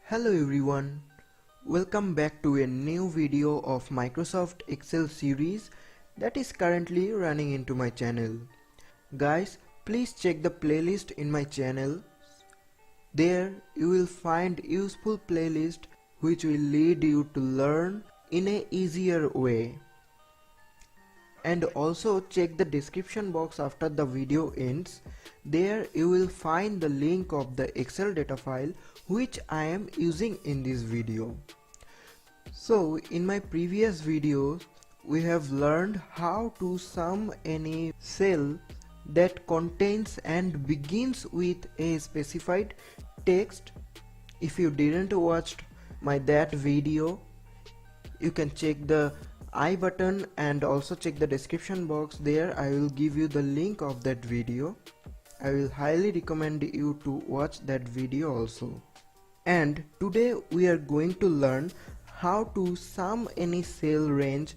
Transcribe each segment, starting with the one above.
Hello everyone, welcome back to a new video of Microsoft Excel series that is currently running into my channel. Guys, please check the playlist in my channel. There you will find useful playlist which will lead you to learn in a easier way. And also check the description box after the video ends. There you will find the link of the Excel data file which I am using in this video. So in my previous videos we have learned how to sum any cell that contains and begins with a specified text. If you didn't watch that video, you can check the I button and also check the description box. There I will give you the link of that video. I will highly recommend you to watch that video also. And today we are going to learn how to sum any cell range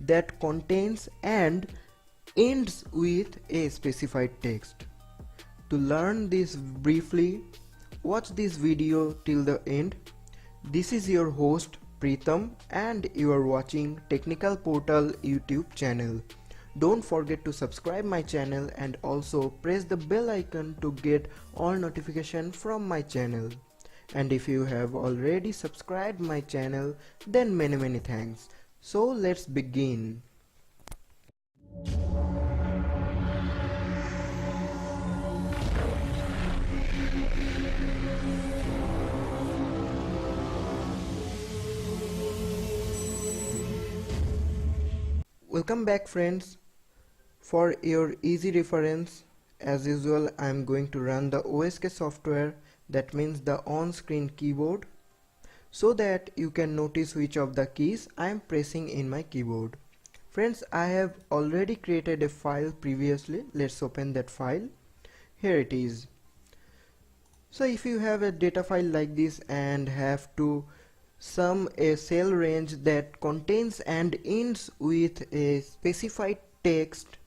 that contains and ends with a specified text. To learn this briefly, watch this video till the end. This is your host Pritam and you are watching Technical Portal YouTube channel. Don't forget to subscribe my channel and also press the bell icon to get all notification from my channel. And if you have already subscribed my channel, then many thanks. So let's begin. Welcome back friends. For your easy reference, as usual I am going to run the OSK software, that means the on-screen keyboard, so that you can notice which of the keys I am pressing in my keyboard. Friends, I have already created a file previously. Let's open that file. Here it is. So if you have a data file like this and have to sum a cell range that contains and ends with a specified text,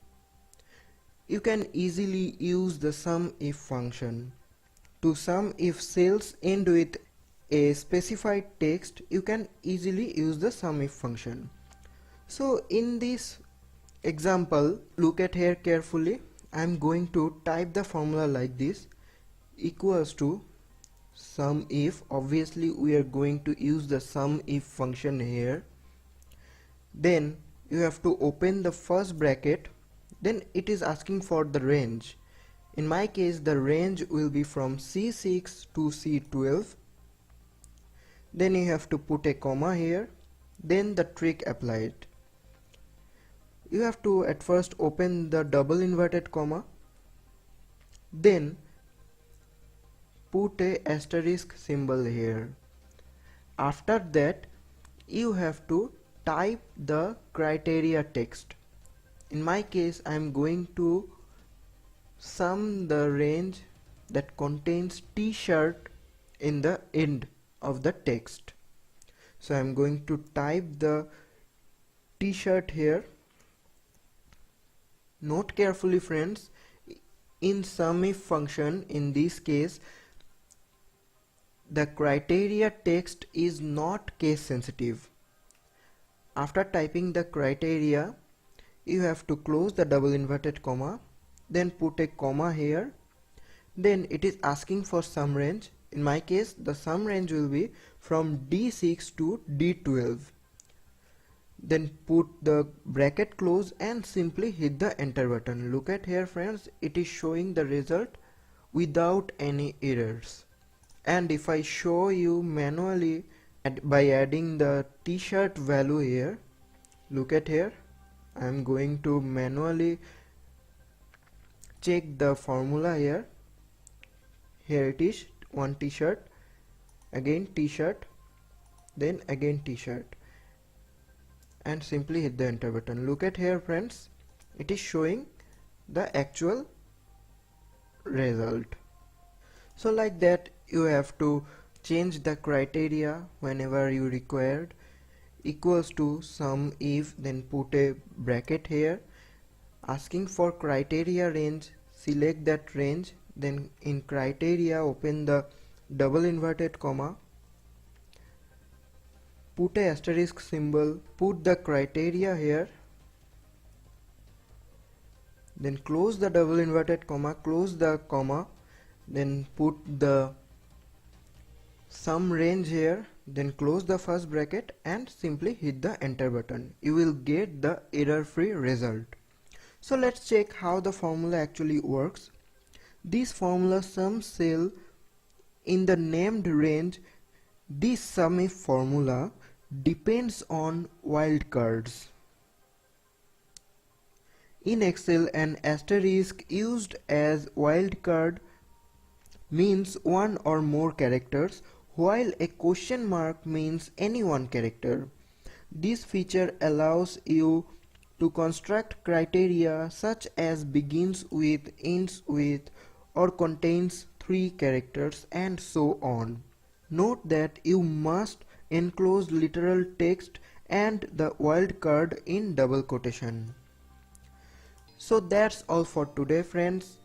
you can easily use the SUMIF function. To sum if cells end with a specified text, you can easily use the SUMIF function. So in this example, look at here carefully. I am going to type the formula like this, equals to SUMIF. Obviously we are going to use the SUMIF function here. Then you have to open the first bracket. Then it is asking for the range. In my case the range will be from C6 to C12. Then you have to put a comma here. Then the trick applied. You have to at first open the double inverted comma. Then put a asterisk symbol here. After that you have to type the criteria text. In my case I am going to sum the range that contains t-shirt in the end of the text. So I am going to type the t-shirt here. Note carefully friends, in SUMIF function in this case the criteria text is not case sensitive. After typing the criteria, you have to close the double inverted comma, then put a comma here. Then it is asking for sum range. In my case the sum range will be from D6 to D12. Then put the bracket close and simply hit the enter button. Look at here friends, it is showing the result without any errors. And if I show you manually by adding the t-shirt value here, look at here, I am going to manually check the formula here. Here it is, one t-shirt, again t-shirt, then again t-shirt, and simply hit the enter button. Look at here friends, it is showing the actual result. So like that you have to change the criteria whenever you required. Equals to SUMIF, then put a bracket here, asking for criteria range, select that range, then in criteria open the double inverted comma, put a asterisk symbol, put the criteria here, then close the double inverted comma, close the comma, then put the sum range here, then close the first bracket and simply hit the enter button. You will get the error-free result. So let's check how the formula actually works. This formula sum cell in the named range. This SUMIF formula depends on wildcards. In Excel, an asterisk used as wildcard means one or more characters, while a question mark means any one character. This feature allows you to construct criteria such as begins with, ends with, or contains 3 characters and so on. Note that you must enclose literal text and the wildcard in double quotation. So that's all for today, friends.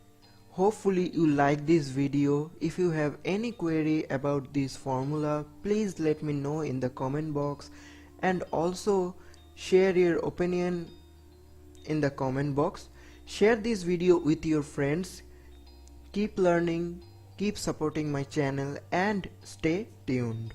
Hopefully you like this video. If you have any query about this formula, please let me know in the comment box, and also share your opinion in the comment box. Share this video with your friends. Keep learning, keep supporting my channel, and stay tuned.